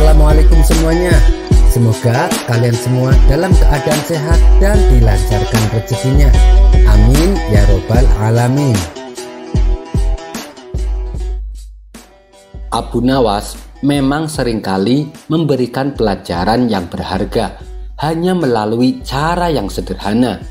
Assalamualaikum semuanya. Semoga kalian semua dalam keadaan sehat dan dilancarkan rezekinya. Amin ya robbal alamin. Abu Nawas memang seringkali memberikan pelajaran yang berharga hanya melalui cara yang sederhana.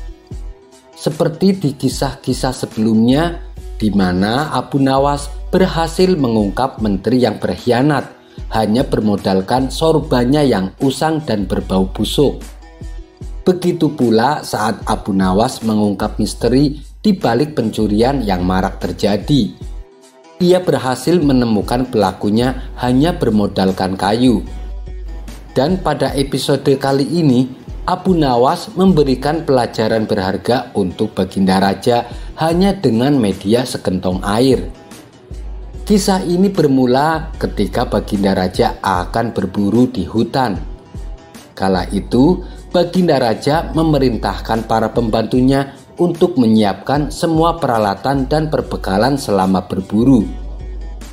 Seperti di kisah-kisah sebelumnya, di mana Abu Nawas berhasil mengungkap menteri yang berkhianat hanya bermodalkan sorbannya yang usang dan berbau busuk. Begitu pula saat Abu Nawas mengungkap misteri di balik pencurian yang marak terjadi. Ia berhasil menemukan pelakunya hanya bermodalkan kayu. Dan pada episode kali ini, Abu Nawas memberikan pelajaran berharga untuk Baginda Raja hanya dengan media sekentong air. Kisah ini bermula ketika Baginda Raja akan berburu di hutan. Kala itu, Baginda Raja memerintahkan para pembantunya untuk menyiapkan semua peralatan dan perbekalan selama berburu.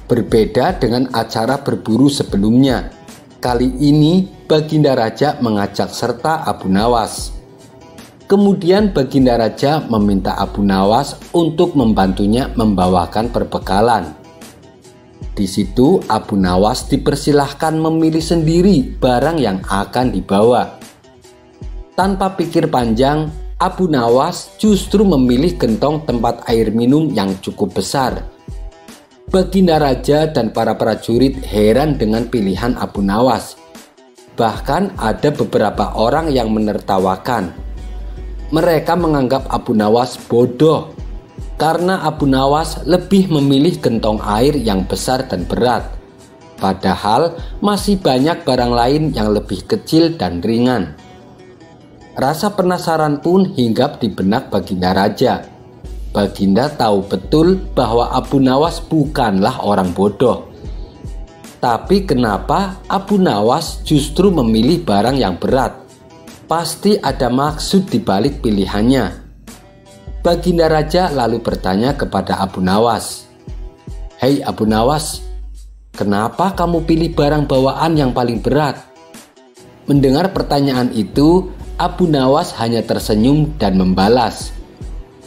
Berbeda dengan acara berburu sebelumnya, kali ini Baginda Raja mengajak serta Abu Nawas. Kemudian Baginda Raja meminta Abu Nawas untuk membantunya membawakan perbekalan. Di situ Abu Nawas dipersilahkan memilih sendiri barang yang akan dibawa. Tanpa pikir panjang, Abu Nawas justru memilih gentong tempat air minum yang cukup besar. Baginda Raja dan para prajurit heran dengan pilihan Abu Nawas. Bahkan ada beberapa orang yang menertawakan. Mereka menganggap Abu Nawas bodoh karena Abu Nawas lebih memilih gentong air yang besar dan berat. Padahal masih banyak barang lain yang lebih kecil dan ringan. Rasa penasaran pun hinggap di benak Baginda Raja. Baginda tahu betul bahwa Abu Nawas bukanlah orang bodoh. Tapi kenapa Abu Nawas justru memilih barang yang berat? Pasti ada maksud di balik pilihannya. Baginda Raja lalu bertanya kepada Abu Nawas, "Hei Abu Nawas, kenapa kamu pilih barang bawaan yang paling berat?" Mendengar pertanyaan itu, Abu Nawas hanya tersenyum dan membalas,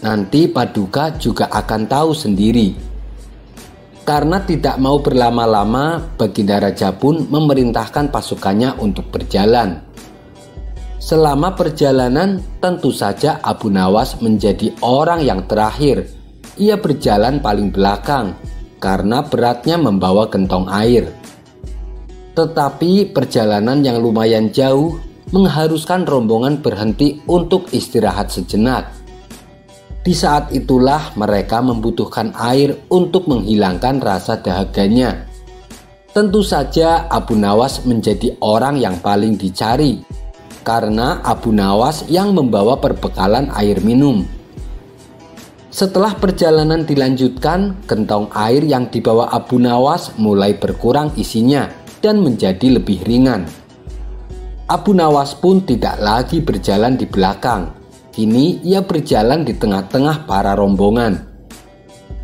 "Nanti Paduka juga akan tahu sendiri." Karena tidak mau berlama-lama, Baginda Raja pun memerintahkan pasukannya untuk berjalan. Selama perjalanan, tentu saja Abu Nawas menjadi orang yang terakhir. Ia berjalan paling belakang karena beratnya membawa gentong air. Tetapi perjalanan yang lumayan jauh mengharuskan rombongan berhenti untuk istirahat sejenak. Di saat itulah mereka membutuhkan air untuk menghilangkan rasa dahaganya. Tentu saja Abu Nawas menjadi orang yang paling dicari, karena Abu Nawas yang membawa perbekalan air minum. Setelah perjalanan dilanjutkan, gentong air yang dibawa Abu Nawas mulai berkurang isinya dan menjadi lebih ringan. Abu Nawas pun tidak lagi berjalan di belakang. Kini ia berjalan di tengah-tengah para rombongan.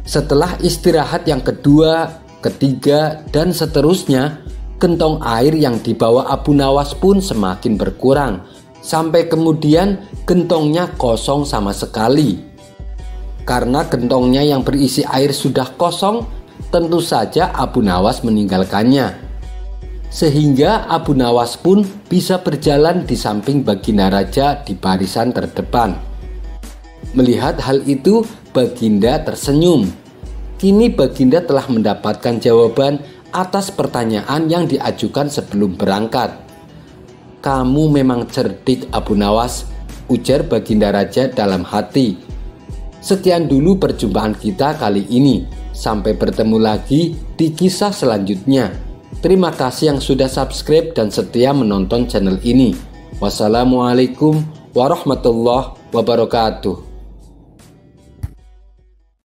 Setelah istirahat yang kedua, ketiga, dan seterusnya, gentong air yang dibawa Abu Nawas pun semakin berkurang, sampai kemudian gentongnya kosong sama sekali. Karena gentongnya yang berisi air sudah kosong, tentu saja Abu Nawas meninggalkannya. Sehingga Abu Nawas pun bisa berjalan di samping Baginda Raja di barisan terdepan. Melihat hal itu, Baginda tersenyum. Kini Baginda telah mendapatkan jawaban atas pertanyaan yang diajukan sebelum berangkat. "Kamu memang cerdik Abu Nawas," ujar Baginda Raja dalam hati. Sekian dulu perjumpaan kita kali ini. Sampai bertemu lagi di kisah selanjutnya. Terima kasih yang sudah subscribe dan setia menonton channel ini. Wassalamualaikum warahmatullahi wabarakatuh.